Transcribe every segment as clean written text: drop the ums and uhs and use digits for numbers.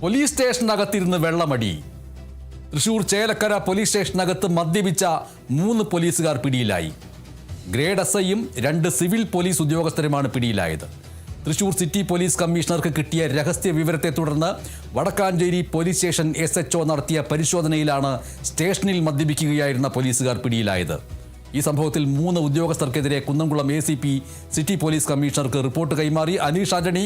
Police സ്റ്റേഷനകത്തിരുന്ന് വെള്ളമടി. Thrissur Chelakkara police സ്റ്റേഷനകത്ത് മദ്യപിച്ച 3 പോലീസുകാർ പിടിയിലായി. Grade SIയും 2 civil police ഉദ്യോഗസ്ഥരുമാണ് പിടിയിലായത്. തൃശൂർ സിറ്റി പോലീസ് കമ്മീഷണർക്ക് കിട്ടിയ രഹസ്യ വിവരത്തെ തുടർന്ന് വടക്കാഞ്ചേരി പോലീസ് സ്റ്റേഷൻ SHO നടത്തിയ പരിശോധനയിലാണ് സ്റ്റേഷനിൽ മദ്യപിക്കുകയായിരുന്ന പോലീസുകാർ പിടിയിലായത്. ഈ സംഭവത്തിൽ 3 ഉദ്യോഗസ്ഥർക്കെതിരെ കുന്നംകുളം ACP സിറ്റി പോലീസ് കമ്മീഷണർക്ക് റിപ്പോർട്ട് കൈമാറി. അനീഷ് ആന്റണി,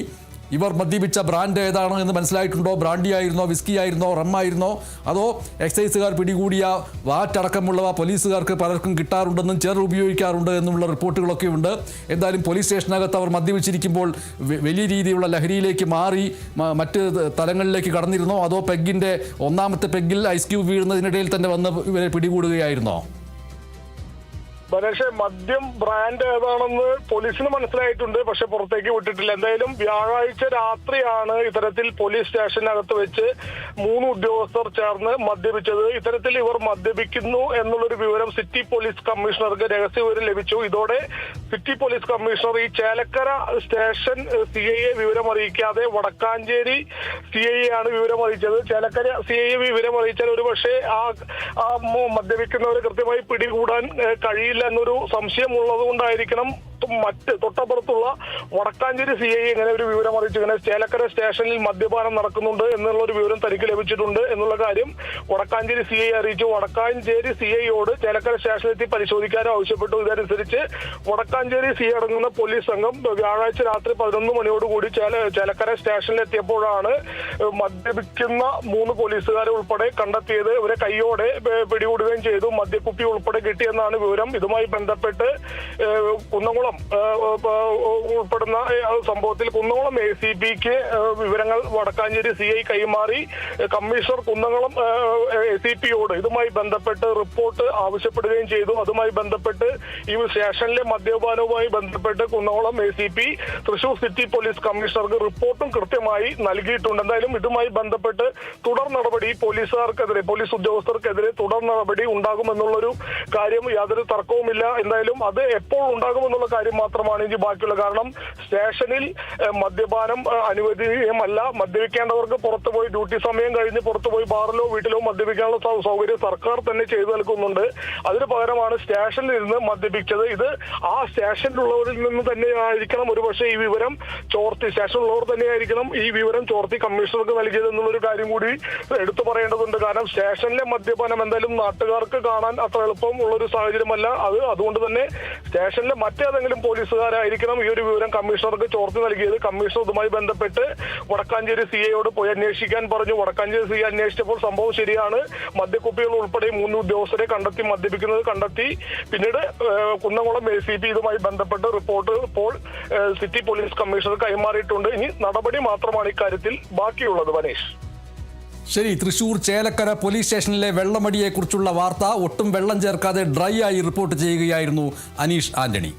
ഇവർ മദ്യപിച്ച ബ്രാൻഡ് ഏതാണ് എന്ന് മനസ്സിലായിട്ടുണ്ടോ? ബ്രാൻഡി ആയിരുന്നോ, വിസ്കി ആയിരുന്നോ, റമ്മായിരുന്നോ, അതോ എക്സൈസുകാർ പിടികൂടിയ വാറ്റടക്കമുള്ളവ പോലീസുകാർക്ക് പലർക്കും കിട്ടാറുണ്ടെന്നും ചേർ ഉപയോഗിക്കാറുണ്ട് എന്നുമുള്ള റിപ്പോർട്ടുകളൊക്കെ ഉണ്ട്. എന്തായാലും പോലീസ് സ്റ്റേഷനകത്ത് അവർ മദ്യപിച്ചിരിക്കുമ്പോൾ വലിയ രീതിയിലുള്ള ലഹരിയിലേക്ക് മാറി മറ്റ് തലങ്ങളിലേക്ക് കടന്നിരുന്നോ, അതോ പെഗ്ഗിൻ്റെ 1ാമത്തെ പെഗ്ഗിൽ ഐസ് ക്യൂബ് വീഴുന്നതിനിടയിൽ തന്നെ വന്ന് ഇവരെ പിടികൂടുകയായിരുന്നോ? പക്ഷേ മദ്യം ബ്രാൻഡ് ഏതാണെന്ന് പോലീസിന് മനസ്സിലായിട്ടുണ്ട്, പക്ഷെ പുറത്തേക്ക് വിട്ടിട്ടില്ല. എന്തായാലും വ്യാഴാഴ്ച രാത്രിയാണ് ഇത്തരത്തിൽ പോലീസ് സ്റ്റേഷനകത്ത് വെച്ച് 3 ഉദ്യോഗസ്ഥർ ചേർന്ന് മദ്യപിച്ചത്. ഇത്തരത്തിൽ ഇവർ മദ്യപിക്കുന്നു എന്നുള്ളൊരു വിവരം സിറ്റി പോലീസ് കമ്മീഷണർക്ക് രഹസ്യ വിവരം ലഭിച്ചു. ഇതോടെ സിറ്റി പോലീസ് കമ്മീഷണർ ഈ ചേലക്കര സ്റ്റേഷൻ CIയെ വിവരം അറിയിക്കാതെ വടക്കാഞ്ചേരി CIയെ ആണ് വിവരം അറിയിച്ചത്. ചേലക്കര CIയെ വിവരം അറിയിച്ചാൽ ഒരുപക്ഷെ ആ മദ്യപിക്കുന്നവരെ കൃത്യമായി പിടികൂടാൻ കഴിയില്ല എന്നൊരു സംശയം ഉള്ളത് കൊണ്ടായിരിക്കണം മറ്റ് തൊട്ടപ്പുറത്തുള്ള വടക്കാഞ്ചേരി CI ഇങ്ങനെ ഒരു വിവരം അറിയിച്ചു. ഇങ്ങനെ ചേലക്കര സ്റ്റേഷനിൽ മദ്യപാനം നടക്കുന്നുണ്ട് എന്നുള്ള ഒരു വിവരം തനിക്ക് ലഭിച്ചിട്ടുണ്ട് എന്നുള്ള കാര്യം വടക്കാഞ്ചേരി CI അറിയിച്ചു. വടക്കാഞ്ചേരി CIയോട് ചേലക്കര സ്റ്റേഷനിലെത്തി പരിശോധിക്കാൻ ആവശ്യപ്പെട്ടു. ഇതനുസരിച്ച് വടക്കാഞ്ചേരി CI അടങ്ങുന്ന പോലീസ് സംഘം വ്യാഴാഴ്ച രാത്രി 11 മണിയോടുകൂടി ചേലക്കര സ്റ്റേഷനിലെത്തിയപ്പോഴാണ് മദ്യപിക്കുന്ന 3 പോലീസുകാരെ ഉൾപ്പെടെ കണ്ടെത്തിയത്. ഇവരെ കൈയോടെ പിടികൂടുകയും ചെയ്തു. മദ്യക്കുപ്പി ഉൾപ്പെടെ കിട്ടിയെന്നാണ് വിവരം. ഇതുമായി ബന്ധപ്പെട്ട് കുന്നംകുളം ഉൾപ്പെടുന്ന സംഭവത്തിൽ കുന്നംകുളം ACPക്ക് വിവരങ്ങൾ വടക്കാഞ്ചേരി CI കൈമാറി. കമ്മീഷണർ കുന്നംകുളം ACPയോട് ഇതുമായി ബന്ധപ്പെട്ട് റിപ്പോർട്ട് ആവശ്യപ്പെടുകയും ചെയ്തു. അതുമായി ബന്ധപ്പെട്ട് ഈ സ്റ്റേഷനിലെ മദ്യപാനവുമായി ബന്ധപ്പെട്ട് Kunnamkulam ACP Thrissur city police കമ്മീഷണർക്ക് റിപ്പോർട്ടും കൃത്യമായി നൽകിയിട്ടുണ്ട്. എന്തായാലും ഇതുമായി ബന്ധപ്പെട്ട് തുടർ നടപടി പോലീസുകാർക്കെതിരെ, പോലീസ് ഉദ്യോഗസ്ഥർക്കെതിരെ തുടർ നടപടി ഉണ്ടാകുമെന്നുള്ളൊരു കാര്യം യാതൊരു തർക്കവുമില്ല. എന്തായാലും അത് എപ്പോൾ ഉണ്ടാകുമെന്നുള്ള കാര്യം മാത്രമാണ് ഇനി ബാക്കിയുള്ളത്. കാരണം സ്റ്റേഷനിൽ മദ്യപാനം അനുവദനീയമല്ല. മദ്യപിക്കേണ്ടവർക്ക് പുറത്തുപോയി ഡ്യൂട്ടി സമയം കഴിഞ്ഞ് പുറത്തുപോയി ബാറിലോ വീട്ടിലോ മദ്യപിക്കാനുള്ള സൗകര്യം സർക്കാർ തന്നെ ചെയ്തു നൽകുന്നുണ്ട്. അതിന് പകരമാണ് സ്റ്റേഷനിൽ ഇരുന്ന് മദ്യപിച്ചത്. ഇത് ആ സ്റ്റേഷനിലുള്ളവരിൽ നിന്ന് തന്നെ ആയിരിക്കണം ഒരുപക്ഷെ ഈ വിവരം ചോർത്തി, സ്റ്റേഷനിലുള്ളവർ തന്നെയായിരിക്കണം ഈ വിവരം ചോർത്തി കമ്മീഷണർക്ക് നൽകിയത് എന്നുള്ളൊരു കാര്യം കൂടി എടുത്തു പറയേണ്ടതുണ്ട്. കാരണം സ്റ്റേഷനിലെ മദ്യപാനം എന്തായാലും നാട്ടുകാർക്ക് കാണാൻ അത്ര എളുപ്പം ഉള്ളൊരു സാഹചര്യമല്ല. അതുകൊണ്ട് തന്നെ സ്റ്റേഷനിലെ മറ്റേതെങ്കിലും പോലീസുകാരായിരിക്കണം ഈ ഒരു വിവരം കമ്മീഷണർക്ക് ചോർത്തി നൽകിയത്. കമ്മീഷണർ ഇതുമായി ബന്ധപ്പെട്ട് വടക്കാഞ്ചേരി CIയോട് പോയി അന്വേഷിക്കാൻ പറഞ്ഞു. വടക്കാഞ്ചേരി CI അന്വേഷിച്ചപ്പോൾ സംഭവം ശരിയാണ്. മദ്യക്കുപ്പികൾ ഉൾപ്പെടെ 3 ഉദ്യോഗസ്ഥരെ മദ്യപിക്കുന്നത് കണ്ടെത്തി. പിന്നീട് കുന്നംകുളം ACP ഇതുമായി ബന്ധപ്പെട്ട് റിപ്പോർട്ട് ഇപ്പോൾ സിറ്റി പോലീസ് കമ്മീഷണർ കൈമാറിയിട്ടുണ്ട്. ഇനി നടപടി മാത്രമാണ് ഇക്കാര്യത്തിൽ ബാക്കിയുള്ളത്. മനീഷ്, ശരി. തൃശൂർ ചേലക്കര പോലീസ് സ്റ്റേഷനിലെ വെള്ളമടിയെക്കുറിച്ചുള്ള വാർത്ത ഒട്ടും വെള്ളം ചേർക്കാതെ ഡ്രൈ ആയി റിപ്പോർട്ട് ചെയ്യുകയായിരുന്നു അനീഷ് ആന്റണി.